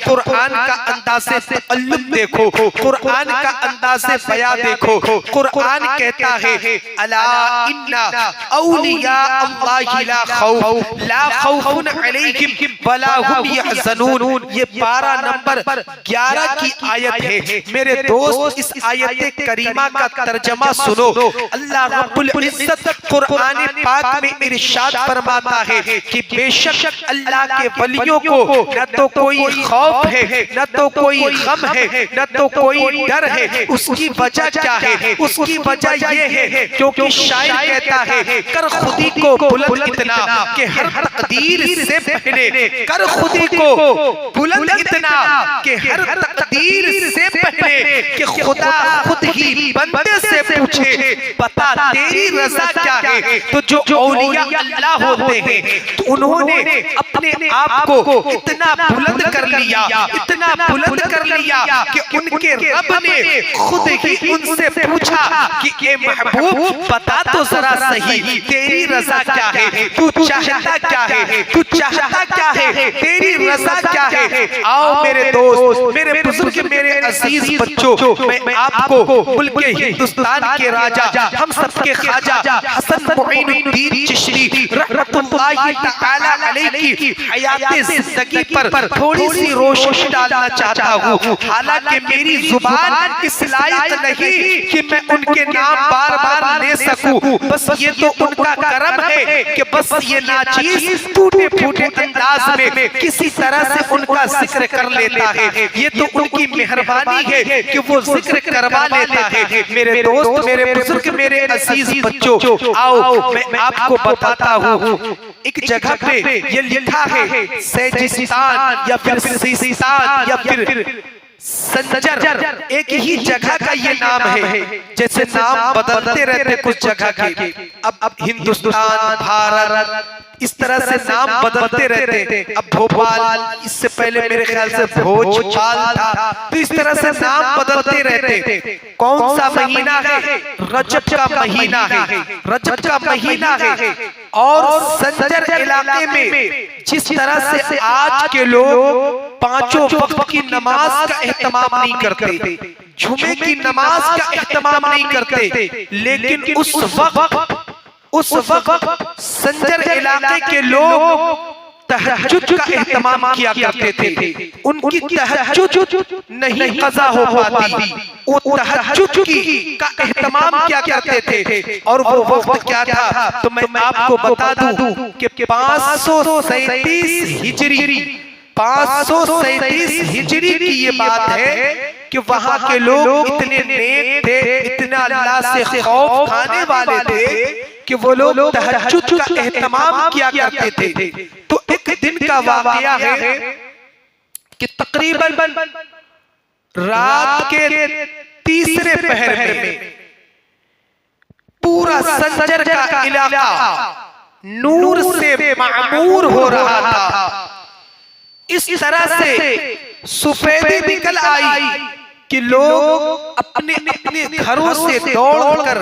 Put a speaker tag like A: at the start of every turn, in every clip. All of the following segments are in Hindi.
A: कुरान का अंदाज़े तअल्लुक़ देखो, कुरान का अंदाज़े बयां देखो। कुरान कहता है अला इन्ना औलिया अल्लाहि ला खौफुन अलैहिम वला हुम यहज़नून। ये 12 नंबर 11 की आयत है। मेरे दोस्त, इस आयत करीमा का तर्जमा सुनो। अल्लाह रब्बुल इज्जत कुरान पाक में इरशाद फरमाता है कि बेशक अल्लाह के वलियों को न तो कोई खौफ है, न तो कोई गम है, न तो कोई डर है। उसकी वजह क्या है? उसकी वजह ये है क्योंकि शायर कहता है कर खुदी को बुलंद इतना कि हर तकदीर से पहले, कर खुदी को बुलंद इतना कि हर तकदीर से पहले कि खुदा खुद ही बंदे से पूछे बता तेरी रज़ा क्या है। तो जो औलिया अल्लाह होते हैं तो उन्होंने अपने आप को इतना बुलंद कर लिया, इतना बुलंद कर लिया कि उनके रब ने खुद ही उनसे पूछा कि ए महबूब बता तो जरा सही तेरी रज़ा क्या है, तू चाहता क्या है, तू चाहता क्या है, तेरी रज़ा क्या है। आओ मेरे दोस्त, मेरे बुजुर्ग, मेरे अजीज बच्चों, मैं आपको मुल्क हिंदुस्तान के राजा, हम सबके ख्वाजा हसन मुईनुद्दीन चिश्ती रहमतुल्लाहि तआला अलैहि की हयाते ज़िंदगी पर थोड़ी सी रोशनी डालना चाहता हूँ। हालांकि मेरी जुबान इस लायक नहीं कि मैं उनके नाम बार बार ले सकूं, बस ये तो उनका करम है कि बस ये नाचीज टूटे फूटे अंदाज में किसी तरह से उनका जिक्र कर लेता है। ये तो उनकी मेहरबानी है कि वो जिक्र करवा लेता है। मेरे दोस्त, मेरे बुजुर्ग, मेरे अजीज बच्चों, आओ मैं आपको बताता हूँ। एक जगह पे ये लिखा है सेजिस्तान या फिर सिस्तान या फिर संजर, एक ही जगह का ये नाम है। जैसे नाम बदलते रहते कुछ जगह के, अब हिंदुस्तान, भारत, इस तरह से नाम बदलते रहते। अब भोपाल, इससे पहले मेरे ख्याल से भोजपाल था, तो इस तरह से नाम बदलते रहते। कौन सा महीना है? रजब का महीना है, रजब का महीना है। और संजर इलाके में जिस तरह से आज के लोग पांचों वक्त की नमाज का एहतमाम नहीं करते, जुमे की नमाज का एहतमाम नहीं करते, लेकिन उस वक्त संजर इलाके के लोग तहज्जुद का एहतमाम किया करते थे। उनकी तहज्जुद नहीं कज़ा हो पाती, वो तहज्जुद की का एहतमाम क्या करते थे। और वो वक्त क्या था? तो मैं आपको बता दूं कि 537 हिजरी, 537 हिजरी की ये बात है कि वहां के लोग इतने नेक थे, इतना अल्लाह से खौफ खाने वाले थे कि वो लोग तहज्जुद का एहतमाम किया करते थे। तो एक दिन का वाकया है कि तकरीबन रात के तीसरे पहर में पूरा संजर का इलाका नूर से मामूर हो रहा था। इस तरह से सफेदी निकल आई कि लोग अपने अपने घरों से दौड़कर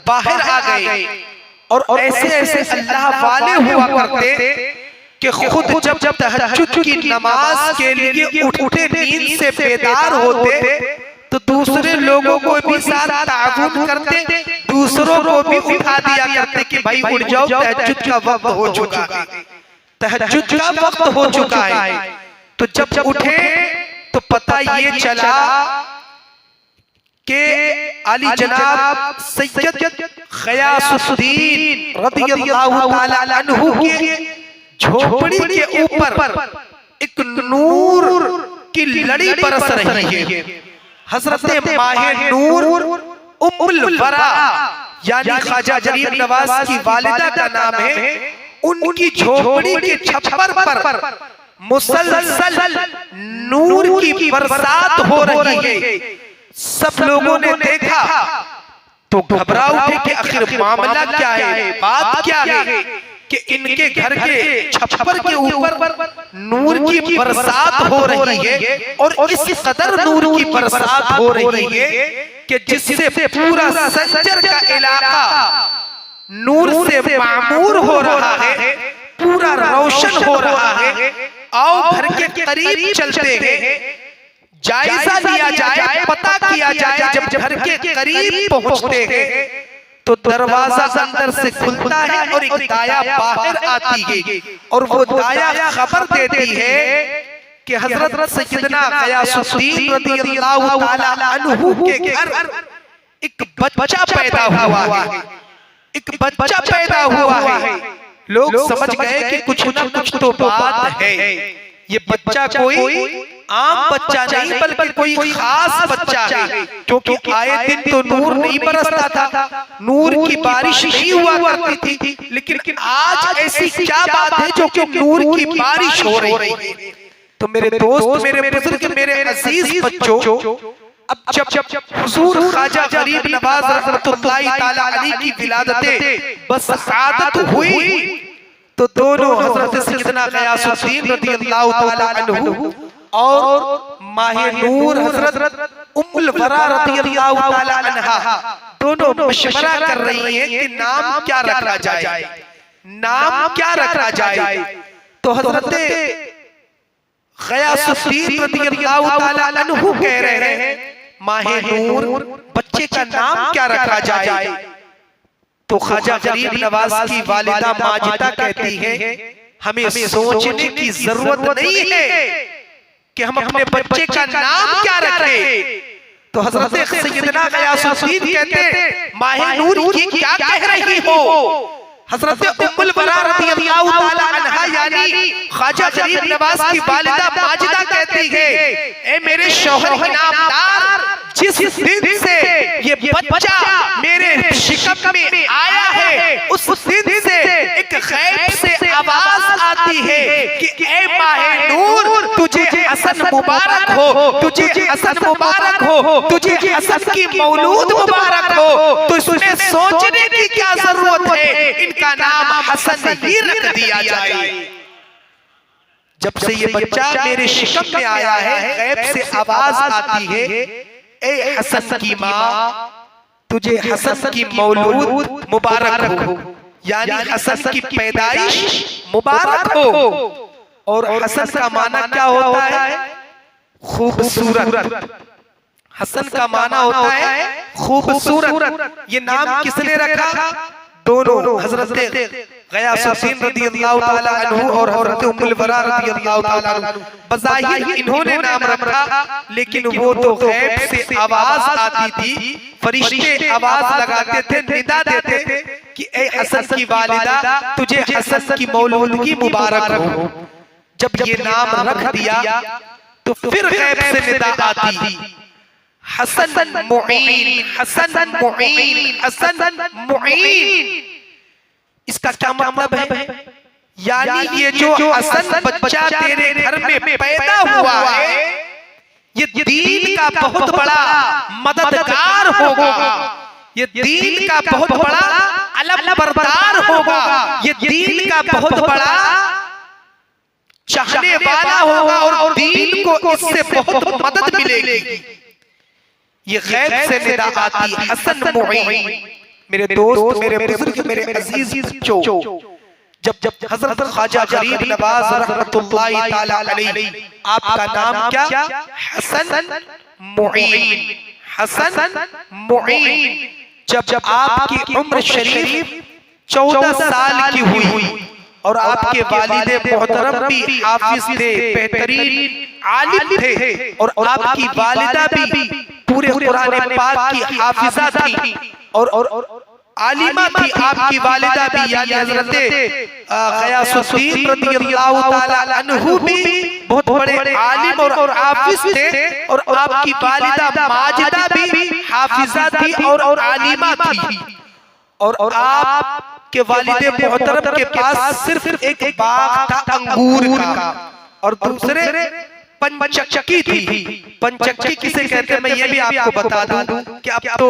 A: बाहर आ गए। और ऐसे ऐसे अल्लाह वाले हुआ करते कि खुद जब तहज्जुद की नमाज के लिए उठते, नींद से बेदार होते, तो दूसरे लोगों को भी साथ ताउन करते, दूसरों को भी उठा दिया करते कि भाई उठ जाओ, तहज्जुद का वक्त हो चुका है, तहज्जुद का वक्त हो चुका है। तो जब उठे तो पता ये चला कि अली जनाब सैयद ग़यासुद्दीन रज़ियल्लाहु ताला अन्हु के झोपड़ी के ऊपर एक नूर की लड़ी बरस रही है। हज़रत माहे नूर उम्मुल वरा यानी ख्वाजा गरीब नवाज की वालिदा का नाम है। उनकी झोपड़ी के छप्पर पर मुसलसल नूर की बरसात हो रही है। सब लोगों ने देखा तो घबरा उठे कि आखिर मामला क्या है, बात क्या है कि इनके घर के छप्पर के ऊपर नूर की बरसात हो रही है। और इस कदर नूर की बरसात हो रही है कि जिससे पूरा संजर का इलाका नूर से मामूर हो रहा है, पूरा रोशन हो रहा है। आओ घर के करीब चलते हैं, जायजा लिया जाए, पता किया जाए। जब घर के करीब पहुंचते हैं तो दरवाजा अंदर से खुलता है और एक दाया बाहर आती है, और वो दाया खबर देती है कि हजरत सैयदना गयासुद्दीन रज़ियल्लाहु ताला अन्हु के घर एक बच्चा पैदा हुआ है, एक बच्चा पैदा हुआ है। लोग समझ गए कि कुछ ना कुछ तो बात है। ये बच्चा कोई आम बच्चा नहीं बल्कि कोई खास बच्चा है, क्योंकि आए दिन तो नूर नहीं बरसता था, नूर की बारिश नहीं हुआ करती थी, लेकिन आज ऐसी क्या बात है जो कि नूर की बारिश हो रही है। तो मेरे दोस्त, मेरे बुजुर्ग, मेरे अजीज बच्चों, अब जब हुजूर ख्वाजा गरीब नवाज रहमतुल्लाहि ताला अलैहि की विलादत बस आदत हुई तो दोनों हजरत सैयदना गयासुद्दीन रज़ियल्लाहु ताला अन्हु और माहे नूर हजरत उम्मुल वरा रज़ियल्लाहु ताला अन्हा दोनों मशवरा कर रही हैं कि नाम क्या रखा जाए, नाम क्या रखा जाए। तो हजरत गयासुद्दीन रज़ियल्लाहु ताला अन्हु कह रहे हैं, माहे नूर बच्चे का नाम क्या रखा जाए। तो ख्वाजा गरीब नवाज की वालिदा माजिदा कहती है, हमें सोचने की जरूरत नहीं है कि हम अपने बच्चे का नाम क्या रखें। तो हजरत सैयदना गयासुद्दीन कहते, माहे नूर ये क्या कह रही हो। हजरत उम्मुल वरा रज़ियल्लाहु ताला अन्हा यानी ख्वाजा गरीब नवाज की वालिदा माजिदा कहती है, ए मेरे शौहर इनामदार, जिस दिन से ये बच्चा मेरे शिकम में आया है उस दिन से एक गैब से आवाज आती है कि ए माहे नूर, तुझे हसन मुबारक हो, तुझे हसन मुबारक हो, तुझे हसन की मौलूद मुबारक हो। तो इसमें सोचने की क्या जरूरत है, इनका नाम हसन ही रख दिया जाए। जब से ये बच्चा मेरे शिकम में आया है, गैब से आवाज आती है, ए हसन की माँ, तुझे हसन की मौलूद मुबारक हो, यानी हसन की पैदाइश मुबारक हो। और हसन का माना क्या होता है? खूबसूरत। हसन का माना होता है खूबसूरत। ये नाम किसने रखा? दोनों हजरत गयासुद्दीन रज़ियल्लाहु ताला अन्हु और हजरत उम्मुल वरा रज़ियल्लाहु ताला अन्हु। बज़ाहिर इन्होंने नाम रखा, लेकिन वो तो गैब से आवाज आती थी, फरिश्ते आवाज लगाते थे, निदा देते थे कि ए हसन की वालिदा, तुझे हसन की मौलूदगी मुबारक हो। जब ये नाम रख दिया तो फिर गैब से निदा आती, हसन मुईन, हसन मुईन, हसन मुईन। इसका क्या मतलब है? यानी ये जो हसन बच्चा तेरे घर में पैदा हुआ है, ये दीन का बहुत बड़ा मददगार होगा, ये दीन का बहुत बड़ा अलम बरदार होगा, ये दीन का बहुत बड़ा चाहने वाला होगा और दीन को इससे बहुत मदद मिलेगी। ये गैब से निदा आती, हसन मुईन। मेरे दोस्त, मेरे बुजुर्ग, मेरे अजीज बच्चों, जब हजरत ख्वाजा गरीब नवाज रहमतुल्लाहि ताला अलैहि, आपका नाम क्या? हसन मुईन, हसन मुईन। जब आपकी उम्र शरीफ 14 साल की हुई और आपके वालिद मोहतरम भी हाफिज थे, बेहतरीन आलिम थे, और आपकी वालिदा भी पूरे कुरान पाक की हाफिजा थी और आलिमा थी। आपकी वालिदा भी यानी हजरत गयासुद्दीन रज़ियल्लाहु ताला अन्हु भी बहुत बड़े आलिम और हाफिज थे, और आपकी वालिदा माजिदा भी हाफिजा थी और आलिमा थी। और आपके वालिद मोहतरम के पास सिर्फ एक बाग था अंगूर का, और दूसरे पंचक्की थी। पंचक्की किसे कहते हैं मैं ये भी आपको बता दूं कि अब तो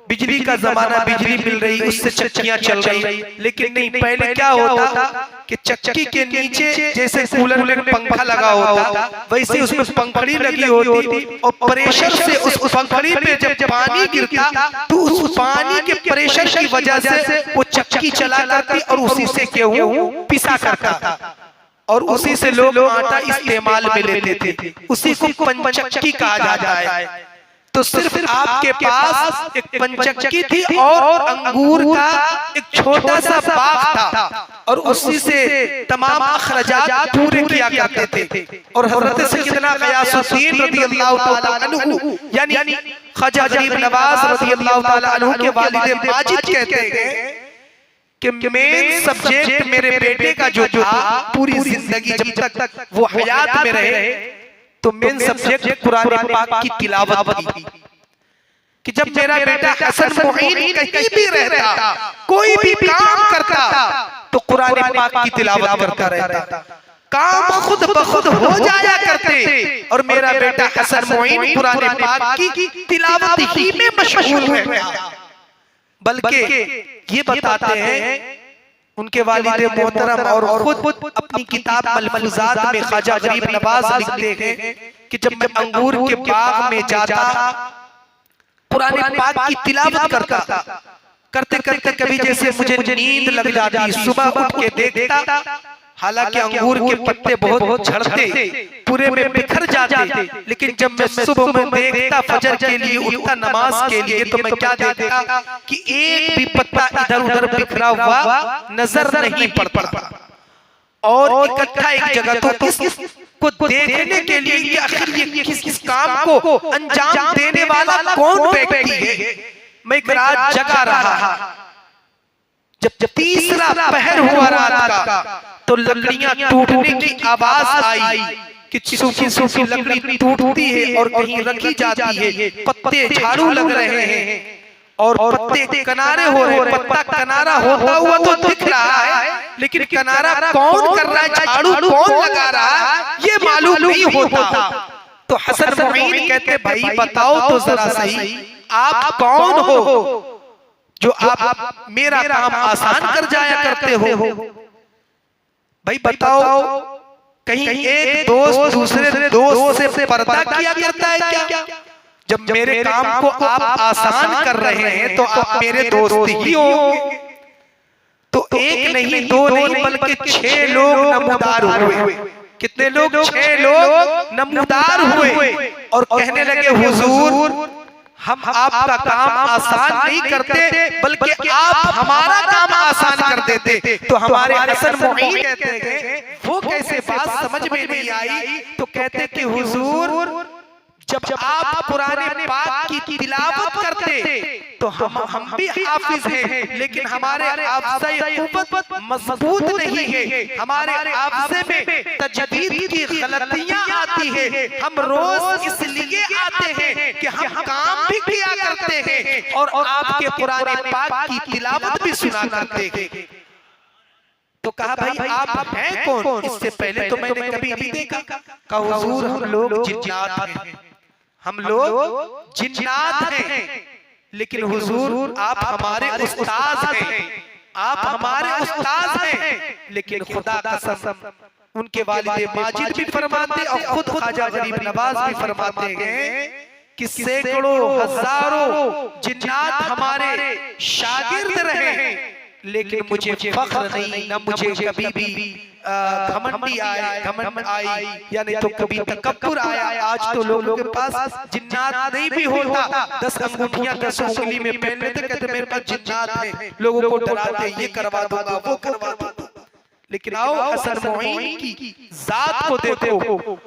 A: बिजली का जमाना, बिजली मिल रही, उससे चक्कियां चल रही, लेकिन नहीं, पहले क्या होता कि चक्की के नीचे जैसे कूलर में पंखा लगा होता, वैसे उसमें पंखड़ी लगी होती, और प्रेशर से उस पंखड़ी पे जब पानी गिरता तो उस पानी के प्रेशर की वजह से वो चक्की चला करती और उसी से गेहूं पिसा करता। और उसी से लोग आटा इस्तेमाल में लेते थे, उसी को पंचक्की कहा जाता है। तो सिर्फ आपके पास एक पंचक्की थी और अंगूर का एक छोटा सा बाग था और उसी से तमाम अखराजात पूरे किया करते थे। और हजरत सैयदना गयासुद्दीन रज़ियल्लाहु ताला अन्हु यानी ख्वाजा गरीब नवाज रज़ियल्लाहु ताला अन्हु के वालिद माजिद कहते हैं कि मेन सब्जेक्ट मेरे बेटे का जो था पूरी जिंदगी जब तक वो हयात में रहे तो मेन सब्जेक्ट कुरान पाक की तिलावत थी। कि जब मेरा बेटा हसन मुईन कहीं भी रहता, कोई भी काम करता तो कुरान पाक की तिलावत करता रहता, काम खुद ब खुद हो जाया करते और मेरा बेटा हसन मुईन कुरान पाक की तिलावत ही में मशगूल रहता। बल्कि ये बताते हैं उनके वालिद मोहतरम और खुद अपनी किताब मलफूजात में ख्वाजा गरीब नवाज लिखते हैं कि जब मैं अंगूर के बाग में जाता, कुरान पाक की तिलावत करता, करते करते कभी जैसे मुझे नींद लग जाती, सुबह उठ के देखता, हालांकि अंगूर के पत्ते बहुत झड़ते, पूरे में बिखर जाते, लेकिन जब मैं सुबह में देखता फजर के लिए उठता नमाज के लिए तो मैं क्या देखता कि एक भी पत्ता इधर उधर बिखरा हुआ नजर नहीं पड़ता और इकट्ठा एक जगह। तो इसको देखने के लिए कि आखिर ये किस काम को अंजाम देने वाला कौन व्यक्ति है, मैं एक रात जगा रहा। जब तीसरा पहर हुआ रात का तो लकड़ियां टूटने की आवाज आई कि सूखी सूखी लकड़ी टूटती है और कहीं रखी जाती है, पत्ते झाड़ू लग रहे हैं और पत्ते किनारे हो रहे, पत्ता किनारा होता हुआ तो दिख रहा है लेकिन किनारा कौन कर रहा है, झाड़ू कौन लगा रहा है ये मालूम नहीं होता। तो हसन मुईन कहते भाई बताओ तो जरा सही आप कौन हो जो आप मेरा काम आसान कर जाया करते हो। भाई बताओ कहीं एक दोस्त दूसरे दोस्त से पर्दा किया करता है क्या? जब मेरे काम को आप आसान कर रहे हैं तो आप मेरे दोस्त ही हो। तो एक नहीं दो नहीं बल्कि 6 लोग नमूदार हुए। कितने लोग? 6 लोग नमूदार हुए और कहने लगे हुजूर हम आपका काम आसान नहीं करते बल्कि आप हमारा काम आसान कर देते। तो हमारे हसन मुईन कहते हैं वो कैसे बात समझ में नहीं आई, तो कहते कि हुजूर जब आप कुरान पाक की तिलावत करते तो हम भी हाफिज हैं लेकिन हमारे हाफिज़े कुव्वत मजबूत नहीं है, हमारे हाफिज़े में तजदीद की गलतियां आती है, हम रोज इसलिए आते हैं कि हम काम भी किया करते हैं और आपके कुरान पाक की तिलावत भी सुना करते हैं। तो कहा भाई आप हैं कौन? इससे पहले तो मैंने कभी नहीं देखा। कहा हुजूर हम लोग जिन्नात हैं, हम लोग जिन्नात हैं लेकिन हुजूर आप हमारे उस्ताद हैं, आप हमारे उस्ताद हैं। लेकिन खुदा कसम उनके वालिद माजिद भी फरमाते और खुद ख्वाजा गरीब नवाज भी फरमाते हैं कि सैकड़ों हजारों जिन्नात हमारे शागिर्द रहे हैं लेकिन मुझे फख्र नहीं, न मुझे कभी भी घमंडी आया, घमंड आई या नहीं तो कभी तकब्बुर आया। आज तो लोगों के पास जिन्नात नहीं भी होता, 10 अंगूठियां 10 उंगली में पहन लेते, कहते मेरे पास जिन्नात है, लोगों को डराते ये करवा दूंगा वो करवा दूंगा। लेकिन आओ हसन मुईन की जात को देखो,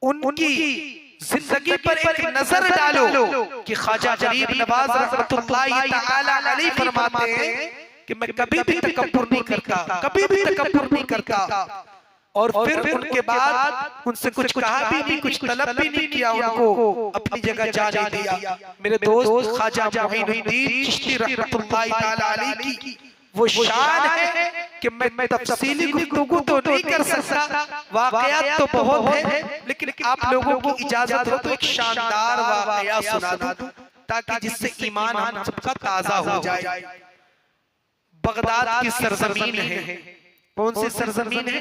A: उनकी जिंदगी पर एक नजर डालो कि ख्वाजा गरीब नवाज रहमतुल्लाहि तआला अलैहि फरमाते हैं कि मैं कभी भी तकब्बुर नहीं करता, कभी भी तकब्बुर नहीं करता। और फिर उनके बाद उनसे कुछ कहा भी नहीं, कुछ तलब भी नहीं किया, उनको अपनी जगह जाने दिया। मेरे दोस्त ख्वाजा मुईनुद्दीन चिश्ती रहमतुल्लाहि तआला अलैहि की वो शान है कि मैं तफसीली गुफ्तगू तो नहीं कर सकता, वाकयात तो बहुत है, लेकिन आप लोगों की इजाजत हो तो एक शानदार वाकया सुना दूं ताकि जिससे ईमान हम सबका ताजा हो जाए। बगदाद की सरजमीन है। कौन सी सरजमीन है?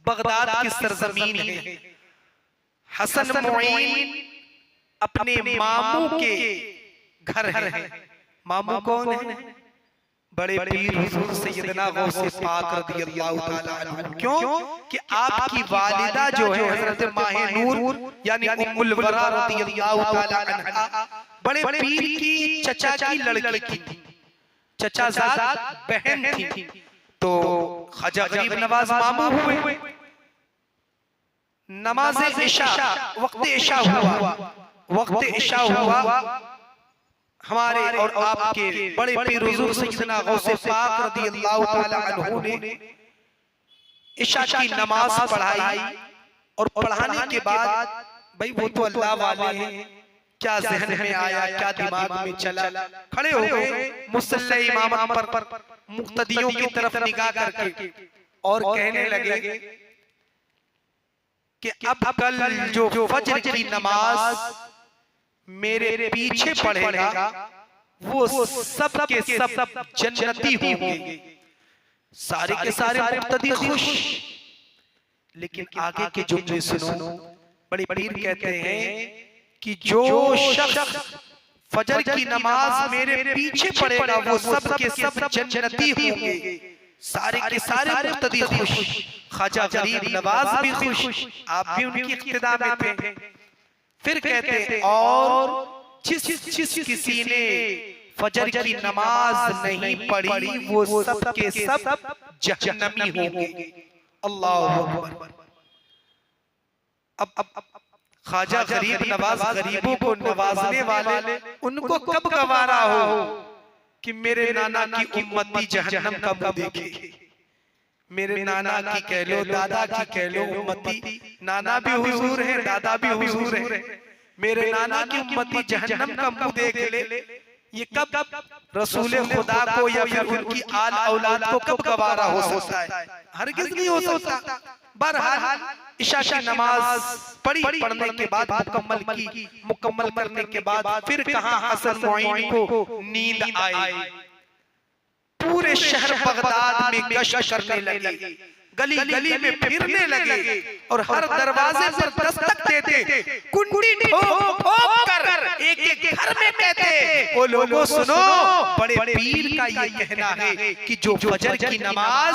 A: बगदाद की सरजमीन है। हसन मुईन अपने मामू के घर है। मामू कौन है? बड़े पीर हुजूर सैयदना गौसे पाक रदियल्लाहु ताला अन्हु। क्यों कि आपकी वालिदा जो है हजरत माहे नूर यानी उम्मुल वरा रदियल्लाहु ताला अन्हा बड़े पीर की चचा की लड़की थी, चचाजाद बहन थी। तो ख्वाजा गरीब नवाज मामू हुए, नमाज इशा वक्त इशा हुआ, वक्त इशा हुआ, हमारे और आपके बड़े पीर हुजूर सैयदना गौसे पाक रदियल्लाहु ताला अन्हु ने इशा की नमाज पढ़ाई। और पढ़ाने के बाद भाई वो तो अल्लाह वाले हैं, क्या जहन में आया, क्या दिमाग में चला, खड़े हो गए मुसल्ले इमाम पर मुक्तदियों की तरफ निगाह करके और कहने लगे कि अब कल जो फजर की नमाज मेरे पीछे पढ़ेगा वो सब के सब जन्नती होंगे। सारे के सारे मुक्तदी खुश। लेकिन आगे के जुमले सुनो, बड़े पीर कहते हैं कि जो शख्स फजर की नमाज मेरे पीछे पढ़ेगा वो सब के सब जन्नती होंगे। सारे के सारे मुक्तदी खुश, ख्वाजा गरीब नवाज भी खुश, आप भी उनकी इक्तिदा में थे। फिर कहते हैं और जिस किसी ने फजर की नमाज नहीं पढ़ी वो सब के सब जहन्नमी होंगे। अल्लाह अकबर। अब ख्वाजा गरीब नवाज गरीबों को नवाजने वाले, उनको कब गवारा हो कि मेरे नाना की उम्मती जहन्नम का मुंह देखे। मेरे नाना की कह लो, दादा की कह लो उम्मती, नाना भी हुजूर है, दादा भी हुजूर है, मेरे नाना की उम्मती जहन्नम का मुंह देख ले, ये कब रसूल खुदा को या फिर उनकी आल औलाद को कब गवारा हो सकता है? हरगिज़ नहीं हो सकता। बहरहाल इशा की नमाज पढ़ने के बाद मुकम्मल करने के बाद फिर कहाँ हसन मुईन को नींद आई। पूरे शहर बगदाद में गश्त करने लगे, गली गली में फिरने लगे और हर दरवाजे पर दस्तक देते, कुंडी ठोक ठोक कर एक एक घर में कहते, ओ लोगों सुनो, बड़े पीर का ये कहना है कि जो फजर की नमाज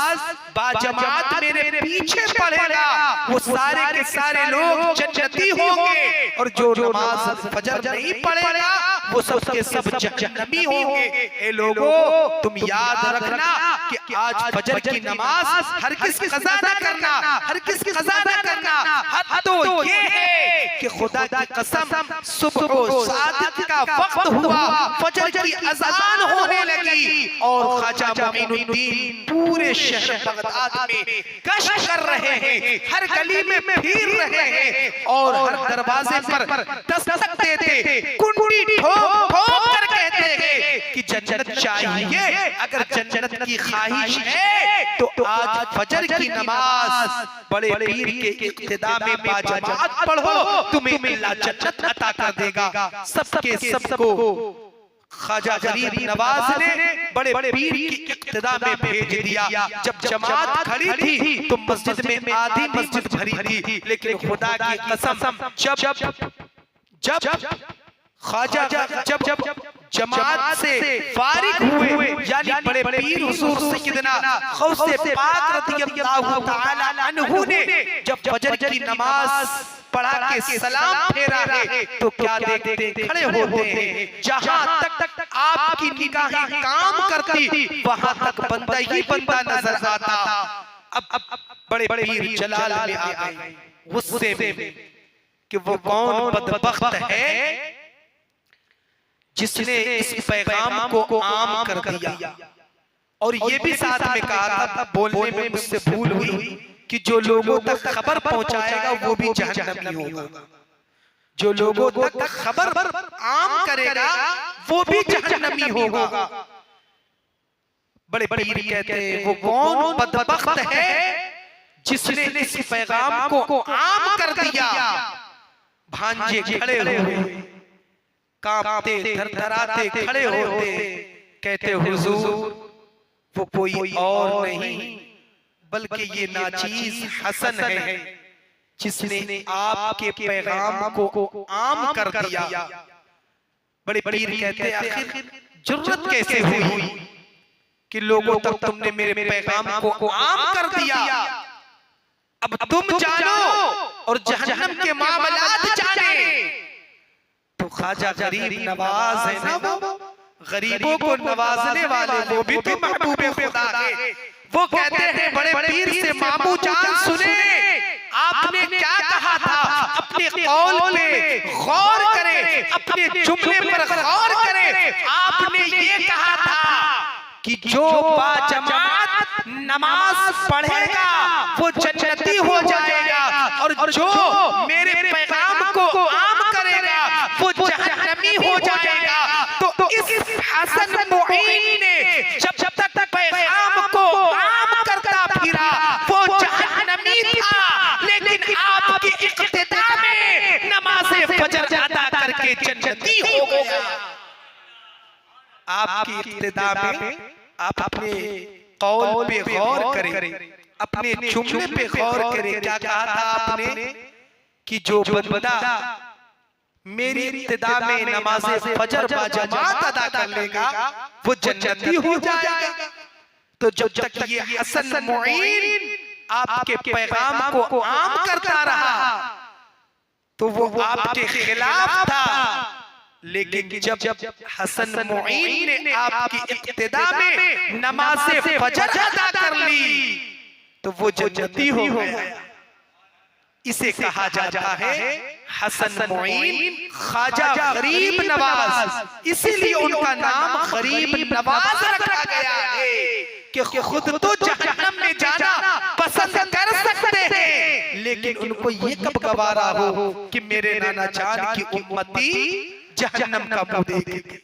A: बाजमात मेरे पीछे पढ़ेगा वो सारे के सारे लोग जन्नती होंगे, और जो नमाज फजर नहीं पढ़ेगा वो सब के सब जहन्नमी होंगे। ए लोगों, तुम याद रखना कि आज फजर की नमाज हर किस कज़ा न करना, हर किस कज़ा न करना। हद तो ये है कि खुदा की कसम सुबह सादिक का वक्त हुआ, फजर की अज़ान होने लगी और ख्वाजा मोइनुद्दीन पूरे शहर बगदाद में गश्त कर रहे हैं, हर गली में फिर रहे हैं और हर दरवाजे पर दस्तक देते, कुंडी ठोक ठोक कर कहते हैं कि जन्नत चाहिए। अगर जन्नत की ख्वाहिश है तो आज फजर की नमाज बड़े पीर के इक्तिदा में बाजमात पढ़ो, तुम्हें अल्लाह जन्नत अता कर देगा। सबके सबको ख्वाजा गरीब नवाज ने बड़े पीर की इक्तिदा में भेज दिया। जब जमात खड़ी थी तो मस्जिद में आधी मस्जिद भरी थी, लेकिन खुदा की कसम जब ख्वाजा जब जमात से फारिग हुए, यानी बड़े पीर हुजूर सैयदना गौसे पाक रदियल्लाहु ताला अन्हु ने जब फजर की नमाज पढ़ा के सलाम फेरा है तो क्या देखते, खड़े होते हैं। जहां तक आपकी निगाहें काम करती वहां तक बंदा ही बंदा नजर आता। अब बड़े पीर जलाल में आ गए गुस्से में कि वो कौन बदबख्त है जिसने इस पैगाम को आम कर दिया। और ये भी साथ में कहा था, बोलने में मुझसे भूल हुई, कि जो लोगों तक खबर पहुंचाएगा वो भी जहन्नमी होगा, जो लोगों तक खबर आम करेगा वो भी जहन्नमी होगा। बड़े पीर कहते हैं वो कौन बदबख्त है जिसने इस पैगाम को आम कर दिया। भांजे खड़े हुए, कांपते थरथराते खड़े होते, कहते हुजूर वो कोई और नहीं बल्कि ये नाचीज हसन है जिसने आपके पैगाम को आम कर दिया। बड़े पीर कहते आखिर जुर्रत कैसे हुई कि लोगों तक तुमने मेरे पैगाम को आम कर दिया, अब तुम जानो और जहन्नम के मामलात जाने। तो ख्वाजा गरीब नवाज है ना, वो गरीबों को नवाजने वाले, वो भी तो महबूब खुदा है। वो कहते हैं बड़े पीर से मामू जान सुने, आपने क्या कहा था, अपने कौल पे गौर करें, अपने जुमले पर गौर करें। आपने ये कहा था कि जो बाजमात नमाज पढ़ेगा वो जन्नती हो जाएगा, और जो मेरे पैगाम को आम करेगा वो जहन्नमी हो जाएगा। तो इस हसन मुईन ने जब तक पैगाम को आम करता फिरा वो जहन्नमी था, लेकिन आपकी इक्तिदा में नमाज़े फजर अदा करके जन्नती हो गया। आपकी इक्तिदा में आप अपने कौल पे गौर करें, अपने जुमले पे गौर करें। क्या कहा था आपने कि जो बंदा मेरी इक्तिदा में नमाज़े फजर बाजमात अदा कर लेगा वो जन्नती हो जाएगा। तो जब तक ये हसन मुईन आपके पैगाम को आम करता रहा तो वो आपके खिलाफ था, लेकिन जब हसन मुईन ने आपकी इक्तिदा में नमाज़े फजर अदा कर ली तो वो जन्नती हो गया। इसे कहा जाता है हसन मुईन ख्वाजा गरीब नवाज। इसीलिए उनका नाम गरीब नवाज रखा गया है कि खुद तो जहन्नम में जाना पसंद कर सकते हैं, लेकिन उनको ये कब गवारा हो कि मेरे नाना जान की उम्मती जहन्नम का मुंह देखे।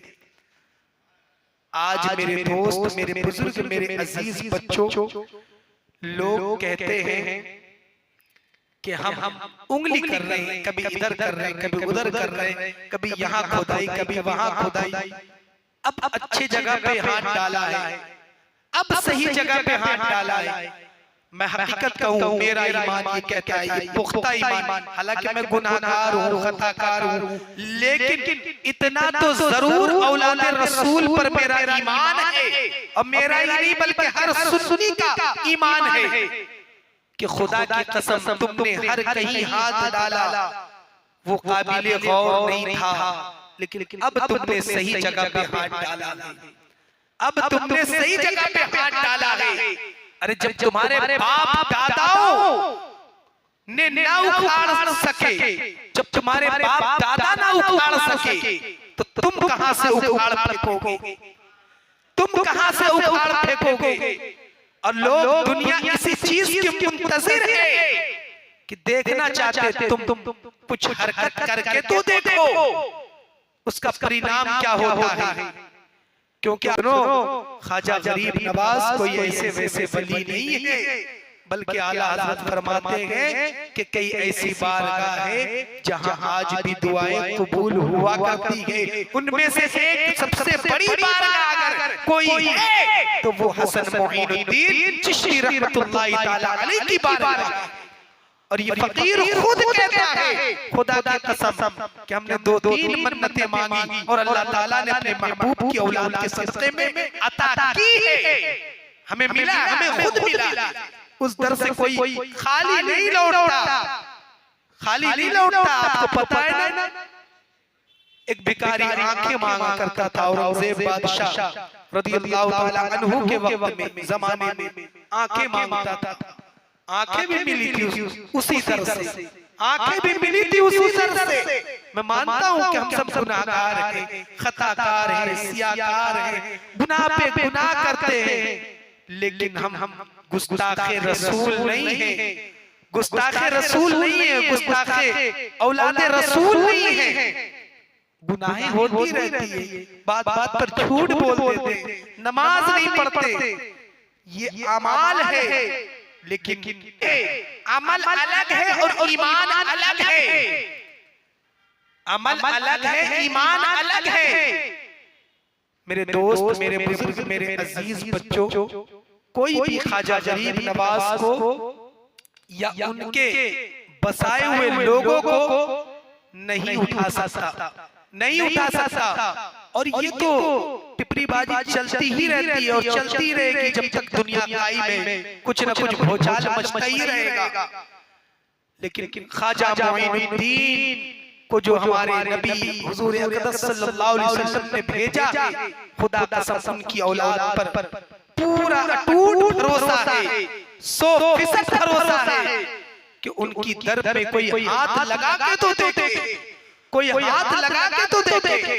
A: आज मेरे दोस्त, मेरे बुजुर्ग, मेरे अजीज बच्चों, लोग कहते हैं कि हम उंगली कर रहे हैं, कभी इधर कर रहे हैं, कभी उधर कर रहे हैं, कभी यहाँ खुदाई, कभी वहां खुदाई। अब अच्छी जगह पे हाथ डाला है, अब सही जगह पे हाथ डाला है। मैं हकीकत कहूं, मेरा ईमान ये कहता है, ये पुख्ता ईमान, हालांकि मैं गुनाहगार हूं, खताकार हूं, लेकिन इतना तो जरूर औलाद रसूल पर मेरा ईमान है। और मेरा ही नहीं बल्कि हर सुन्नी का ईमान है कि खुदा की कसम तुमने हर कहीं हाथ डाला वो काबिले गौर नहीं था, लेकिन अब तुमने सही जगह पे हाथ डाला है, अब तुमने सही जगह पे हाथ डाला है। अरे जब तुम्हारे बाप दादाओं ने ना उखाड़ सके, जब तुम्हारे बाप दादा ना उखाड़ सके, तो तुम कहां से उखाड़ फेंकोगे, तुम कहां से उखाड़ फेंकोगे। और लोग दुनिया इसी चीज के मुंतज़िर है कि देखना चाहते तुम कुछ हरकत करके तो देखो उसका परिणाम क्या होता है। क्योंकि ख्वाजा गरीब नवाज कोई ऐसे वैसे वली नहीं है, बल्कि आला हज़रत फरमाते हैं कि कई ऐसी बारगाह है जहां आज भी दुआएं कबूल हुआ करती है। उनमें से एक सबसे बड़ी बारगाह अगर कोई है तो वो हसन मुईनुद्दीन चिश्ती रहमतुल्लाहि ताला अलैह की बारगाह। और ये फकीर खुद कहता है खुदा की कसम कि हमने 2-3 मन्नतें मांगी और अल्लाह ताला ने अपने महबूब की औलाद के सदक़े में अता की है, हमें मिला, हमें खुद मिला। उस दर से कोई खाली नहीं लौटता, खाली नहीं लौटता। आपको पता है ना, एक भिखारी आंखें मांगा करता था औरंगजेब बादशाह रज़ियल्लाहु ताला अन्हु के वक्त में, जमाने में आंखें मांगता था। आंखें भी मिली थी उसी दर से, आंखें भी मिली थी उसी दर से। मैं मानता हूं कि हम सब गुनाहगार हैं, खताकार हैं, सियाकार हैं, गुनाह पे गुनाह करते हैं, लेकिन हम गुस्ताखे रसूल नहीं है, गुस्ताखे रसूल नहीं है, गुस्ताखे औलादे रसूल नहीं है। गुनाहें होती रहती है, बात बात पर झूठ बोल देते, नमाज नहीं पढ़ते, ये अमाल है, लेकिन अमल अलग है और ईमान अलग है। अमल अलग है, ईमान अलग है। मेरे दोस्त, मेरे बुजुर्ग, मेरे अजीज बच्चों, कोई भी ख्वाजा गरीब नवाज को या उनके बसाए हुए लोगों को नहीं उठा सकता, नहीं उठा सकता। और ये तो टिपरीबाजी चलती ही रहती है और चलती रहेगी जब तक दुनिया काई में कुछ न कुछ भूचाल मचता ही रहेगा। लेकिन ख्वाजा मोइनुद्दीन को जो हमारे नबी हुजूर अक़दस सल्लल्लाहु अलैहि वसल्लम ने भेजा है, खुदा कसम उनकी औलाद पर पूरा अटूट भरोसा है, 100% भरोसा है कि उनकी दर पे कोई हाथ लगा के तो देखे, कोई हाथ लगा के तो देखे।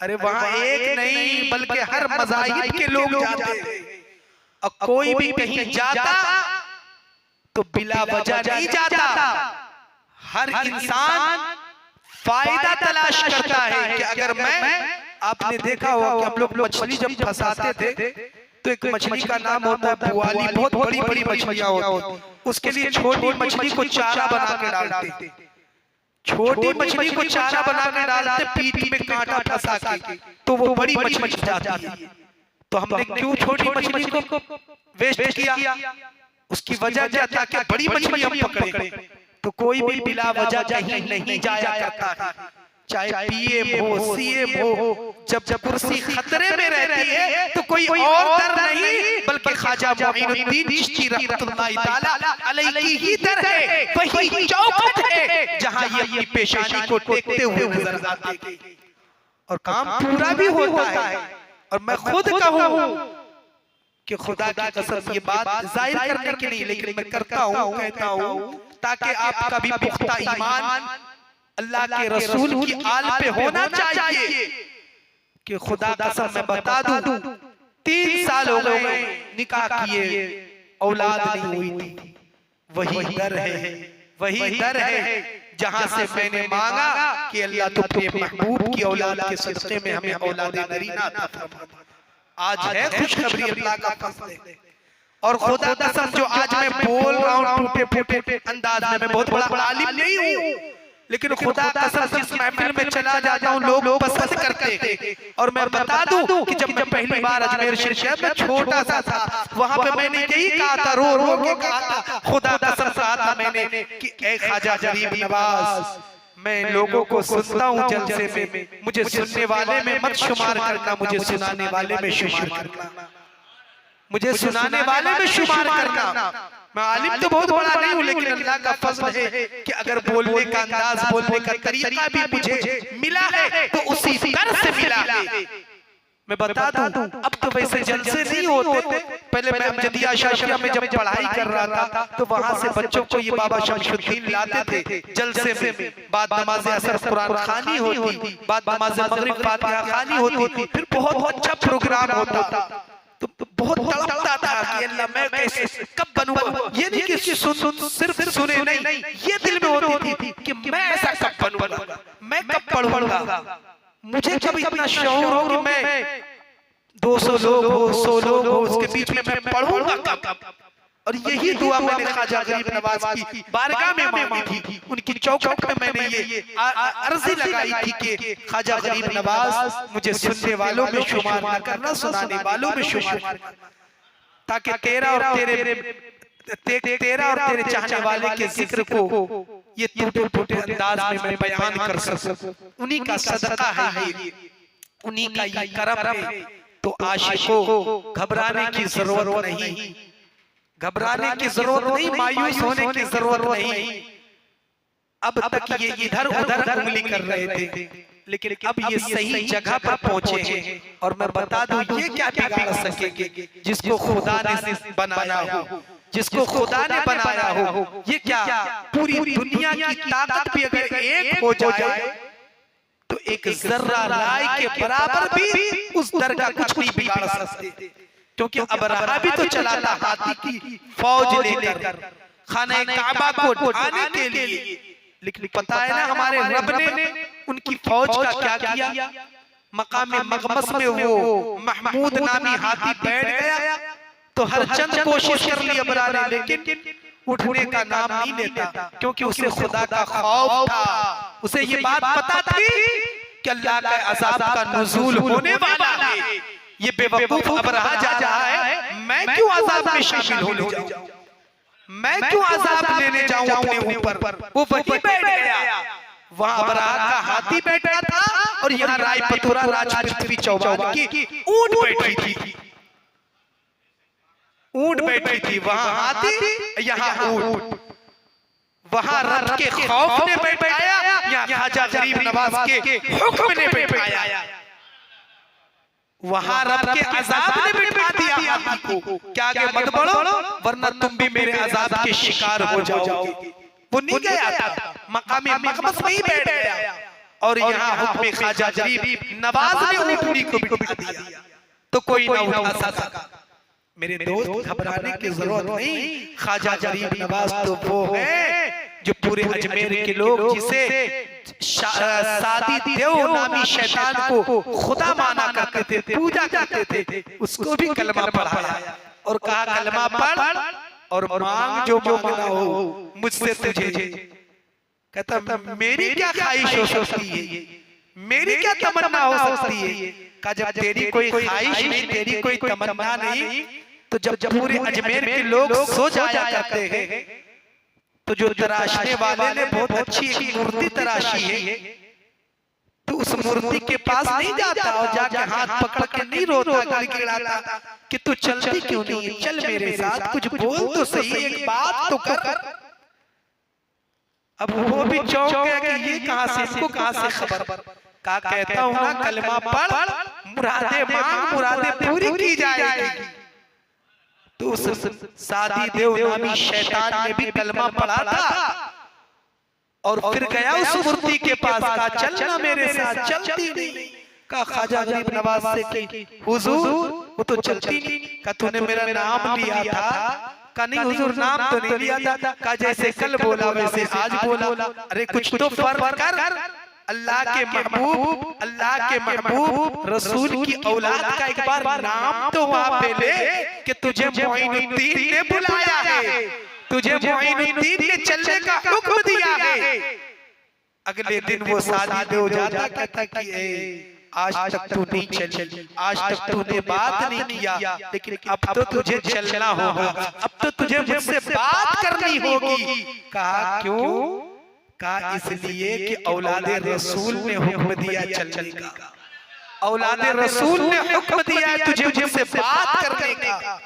A: अरे वहां एक नहीं बल्कि हर मज़ाहिब के लोग जाते हैं, और कोई भी कहीं जाता तो बिला वजह नहीं जाता। हर इंसान फायदा तलाश करता है कि अगर मैं, आपने देखा होगा कि हम लोग मछली जब फंसाते थे तो एक मछली का नाम होता है बुआली, बहुत बड़ी बड़ी मछलियां होती, उसके लिए छोटी मछली को चारा बना के डालते, छोटी मछली को चारा बना के डालते, पीठ में कांटा फंसा के, तो वो बड़ी मछली जाती है। तो हमने क्यों छोटी मछली को वेस्ट किया? उसकी वजह क्या था कि बड़ी मछली हम पकड़े। तो कोई भी बिला वजह कहीं नहीं जाया करता है, चाहे पीएम हो, सीएम हो। जब कुर्सी खतरे में रहती है तो कोई और दर नहीं बल्कि ख्वाजा मोइनुद्दीन चिश्ती रहमतुल्लाहि ताला अलैहि ही दर है, वही चौखट है जहां ये अपनी पेशानी को टेकते हुए नजर आते हैं और काम पूरा भी होता है। और मैं खुद कहूं कि खुदा की कसम ये बात जाहिर करने के लिए, लेकिन मैं करता हूं, कहता हूं ताकि आपका भी पुख्ता ईमान अल्लाह के रसूल की आल पे होना चाहिए कि खुदा कसम मैं बता दूं 3 साल हो गए निकाह किए, औलाद नहीं हुई थी। वही दर है, वही दर है जहां से मैंने मांगा कि अल्लाह तो अपने महबूब की औलाद के सदक़े में हमें औलाद नरीना अता फरमा। आज है खुशखबरी, अल्लाह का फज़ल है। और खुदा कसम जो आज मैं बोल रहा हूँ टूटे फूटे अंदाज में, मैं बहुत बड़ा आलिम नहीं हूँ, लेकिन खुदा कसम जिस महफिल में चला जाता हूँ लोग पसंद करते हैं। और मैं बता दूं कि जब मैं पहली बार अजमेर शरीफ में छोटा सा था, वहां पे मैंने यही कहा था, रो रो के कहा था, खुदा कसम कहा था मैंने कि ए ख्वाजा गरीब नवाज, मैं लोगों को सुनता हूँ जलसे में, मुझे सुनने वाले में मत शुमार करना, मुझे सुनाने वाले में शुमार करना, मुझे सुनाने वाले में शुमार करना। मैं आलिम तो बहुत बड़ा नहीं हूँ, लेकिन अल्लाह का फज़ल है कि अगर बोलने का अंदाज, बोलने का तरीका भी मुझे मिला है तो उसी दर से मिला है। मैं बता दूं अब तो वैसे जलसे नहीं होते। पहले मैं अमजदिया शाशिया में जब पढ़ाई कर रहा था तो वहां से बच्चों को ये बाबा शमशुद्दीन लाते थे जलसे में। बाद नमाज असर कुरान खानी होती, बाद नमाज मगरिब फातिहा खानी होती, फिर बहुत अच्छा प्रोग्राम होता। तो बहुत तड़पता था कि अल्लाह मैं कैसे कब बनूंगा। ये नहीं कि सिर्फ सुने नहीं, ये दिल में होती थी कि मैं ऐसा कब बनूंगा, मैं कब पढ़ूंगा। मुझे जब इतना शौक हो कि मैं 200 लोग हो, 100 लोग हो, उसके बीच में मैं पढ़ूंगा कब। और यही दुआ मैंने ख्वाजा गरीब नवाज की बारगाह में मांगी थी, उनकी चौखट में मैंने ये अर्जी लगाई थी कि ख्वाजा गरीब नवाज मुझे सुनने वालों में शुमार न करना, सुनाने वालों में शुमार करना, ताकि तेरा और तेरे चाहने वाले के जिक्र को ये टूटे फूटे अंदाज में मैं बयान कर सकूं। उन्हीं का सदका है ये, उन्हीं का ये करम है। तो आशिकों घबराने की जरूरत नहीं, घबराने की जरूरत नहीं, मायूस होने की जरूरत नहीं। अब तक ये इधर उधर उंगली कर रहे थे, लेकिन अब ये सही जगह पर पहुंचे हैं। और मैं बता दूं ये क्या बिगाड़ सकेंगे जिसको खुदा ने बनाया हो, जिसको खुदा ने बनाया हो। ये क्या पूरी दुनिया की ताकत भी अगर एक हो जाए तो एक जर्रा राय के बराबर भी उस दर का कुछ नहीं बिगाड़ सकते। क्योंकि अबरहा भी तो चला था हाथी की फौज लेकर खाने काबा को ढाने के लिए, लेकिन पता है ना हमारे रब ने उनकी फौज का क्या किया। मकाम मगमस में वो महमूद नामी हाथी बैठ गया तो हर चंद कोशिश कर ली अबरहा ने, लेकिन उठने का नाम नहीं लेता, क्योंकि उसे खुदा का खौफ था। उसे ये बात पता थी कि अल्लाह के अज़ाब का नुज़ूल होने वाला है। ये बेवकूफ अबरहा जा रहा है, मैं क्यों अज़ाब में शामिल होने जाऊं, मैं क्यों अज़ाब लेने जाऊं अपने ऊपर। वो वहीं बैठ गया, वहां अबरहा का हाथी बैठा था और यहाँ रायपतुरा राजपृथ्वी चौहान की ऊंट बैठी थी, ऊंट बैठी थी। वहां हाथी, यहाँ ऊंट। वहां रब के खौफ ने बैठाया, यहाँ ख्वाजा गरीब नवाज के हुक्म ने बैठाया। वहां रब के अजाब ने बैठा दिया हाथी को, क्या आगे मत बढ़ो वरना तुम भी मेरे अजाब के शिकार हो जाओगे। वो नहीं गया था, मकामे मकबस में ही बैठ गया। और यहाँ हुक्म ख्वाजा गरीब नवाज ने ऊँटनी को बिठा दिया तो कोई ना उठा सका। मेरे दोस्त घबराने की जरूरत नहीं, ख्वाजा गरीब नवाज तो वो है जो पूरे अजमेर के लोग जिसे सादी देव नामी शैतान को खुदा माना करते थे, पूजा करते थे, उसको भी कलमा पढ़ाया और कहा कलमा पढ़ और मांग जो मांगना हो मुझसे तुझे। कहता मेरी क्या ख्वाहिश हो सकती है, मेरी क्या तमन्ना हो सकती है। कहा जब तेरी कोई ख्वाहिश नहीं, तेरी कोई तमन्ना नहीं, तो जब पूरे अजमेर के लोग सो जाया करते हैं तो जो तराशने वाले ने बहुत अच्छी एक मूर्ति तराशी है तो उस मूर्ति के पास नहीं जाता और जाके हाथ पकड़ के नहीं रोता, गिड़गिड़ाता कि तू चलती क्यों नहीं है, चल मेरे साथ, कुछ बोल तो सही, एक बात तो कर। अब वो भी चौंक गया कि ये कहां से, इसको कहां से खबर। का कहता हूं ना कलमा पढ़, मुरादे मांग, मुरादे पूरी की जाएगी। तो उस सादी देव नामी शैतान ने भी कलमा पढ़ा था और फिर गया उस मूर्ति के पास, कहा चलना मेरे साथ, चलती नहीं। कहा ख्वाजा गरीब नवाज से कि हुजूर वो तो चलती नहीं। कहा तूने मेरा नाम लिया था। कहा नहीं हुजूर नाम तो नहीं लिया था। कहा जैसे कल बोला वैसे आज बोला। अरे कुछ तो फर्क कर, अल्लाह के महबूब, अल्लाह के महबूब रसूल की औलाद का एक बार नाम तो वहां पे ले कि तुझे मोइनुद्दीन ने बुलाया है, तुझे मोइनुद्दीन ने चलने का हुक्म दिया है। अगले दिन वो सादी देव जाता, कहता कि आज तक तू नहीं चली, आज तक तूने बात नहीं किया, लेकिन अब तो तुझे चलना होगा, अब तो तुझे मुझसे बात करनी होगी। कहा क्यों? कहा इसलिए कि औलादे रसूल ने हुक्म दिया चलने का, औलादे रसूल ने हुक्म दिया तुझे मुझसे बात करने का।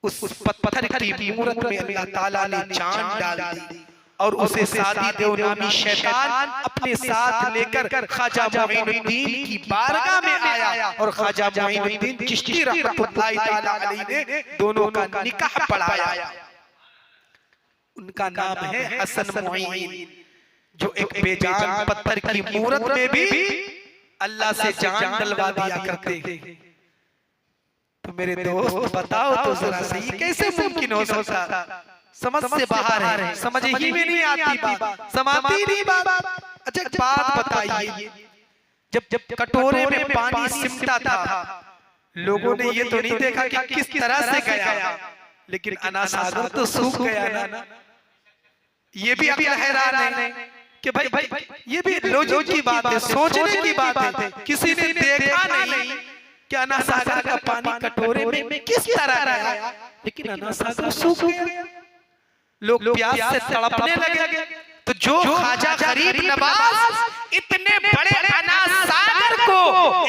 A: उस पत्थर की मूरत में अल्लाह ताला ने जान डाल दी और उसे सादी देव नामी शैतान अपने साथ लेकर ख्वाजा मोइनुद्दीन की बारगाह में आया और ख्वाजा मोइनुद्दीन चिश्ती रहमतुल्लाहि ताला अलैहि ने दोनों का निकाह पढ़ाया। उनका नाम है हसन मोइन, जो एक बेजान पत्थर की मूरत में भी अल्लाह से जान डलवा दिया करते हैं। तो मेरे दोस्त बताओ तो जरा सही कैसे मुमकिन हो सकता? समझ से बाहर है, समझ ही में नहीं आती बात, समाती नहीं बात। अच्छा एक बात बताइए, जब कटोरे में पानी सिमटा था, लोगों ने ये तो नहीं देखा कि किस तरह से गया, लेकिन अना सागर तो सूख गया ना। ये भी अक्ल हैरान है कि भाई ये भी लॉजिक की बात है, सोचने की बात है। किसी ने देखा नहीं कि अना सागर का पानी कटोरे में किस तरह गया, लेकिन अना सागर सूख गया। लोग प्यास से तड़पने लगे। तो जो ख्वाजा गरीब नवाज इतने बड़े अना सागर को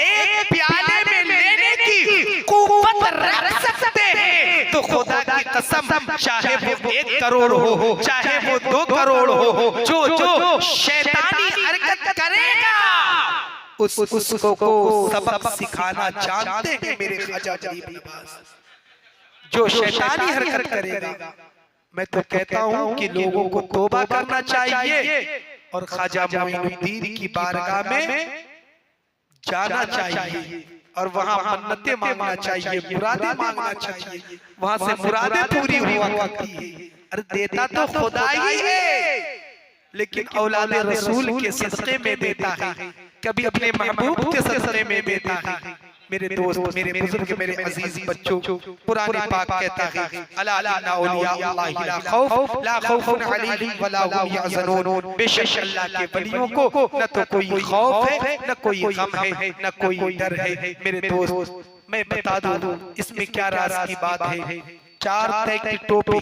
A: एक प्याले में लेने की कुव्वत रख सकते हैं, तो खुदा की कसम चाहे वो 1 करोड़ हो, चाहे वो 2 करोड़ हो, जो शैतानी हरकत करेगा उसको सबक सिखाना जानते हैं मेरे ख्वाजा गरीब नवाज। जो शैतानी हरकत करेगा, मैं तो कहता हूं कि लोगों को तौबा करना चाहिए और ख्वाजा मोइनुद्दीन की बारगाह में जाना चाहिए और वहां मन्नतें मांगना चाहिए, मुरादें मांगना चाहिए, वहां से मुरादें पूरी हुआ करती है। अरे देता तो खुदा ही है, लेकिन औलादे रसूल के सदक़े में देता है, कभी अपने महबूब के सदक़े में देता है। मेरे दोस्त, मेरे बुजुर्ग, मेरे अजीज बच्चों, कुरान पाक कहता है अला इन्ना औलिया अल्लाह ला खौफुन अलैहिम वला हुम यहज़नून। बेशक अल्लाह के वलियों को न तो कोई खौफ है, न कोई गम है, न कोई डर है। मेरे दोस्त मैं बता दूं इसमें क्या राज की बात है। 4 तय की टोपी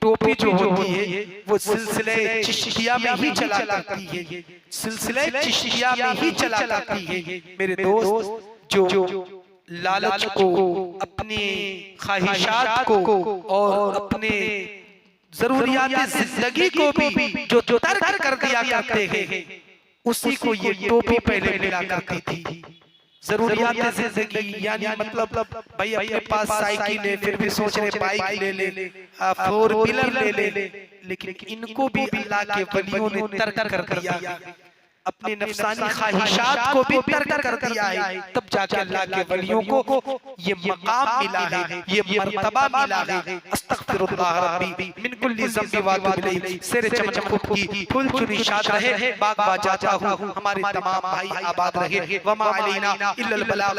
A: टोपी जो होती है वो सिलसिले चिश्तिया में ही चला करती है, सिलसिले चिश्तिया में ही चला करती है। मेरे दोस्त जो लालच को, अपनी ख्वाहिशात को और अपने जरूरियात जिंदगी को भी जो तर्क कर दिया करते हैं, उसी को ये टोपी पहले मिला करती थी। जरूरियात जिंदगी यानी मतलब भाई अपने पास साइकिल है, फिर भी सोच रहे बाइक ले ले, 4 व्हीलर ले ले, लेकिन इनको भी अल्लाह के वलियों ने तर्क कर दिया, अपने नफसानी ख्वाहिशात को भी तर्क कर दिया है। तब जाके अल्लाह के वलियों को ये मकाम मिला है, ये मर्तबा मिला है। अस्तगफिरुल्लाह रब्बी मिन कुल्ली ज़ंबि व अतूबु इलैहि। शेर चमचम की फूल चुनी शाद रहे, बाग बाजाता हूँ, हमारे तमाम भाई आबाद रहे। वमा अलैना इल्लल बलाग।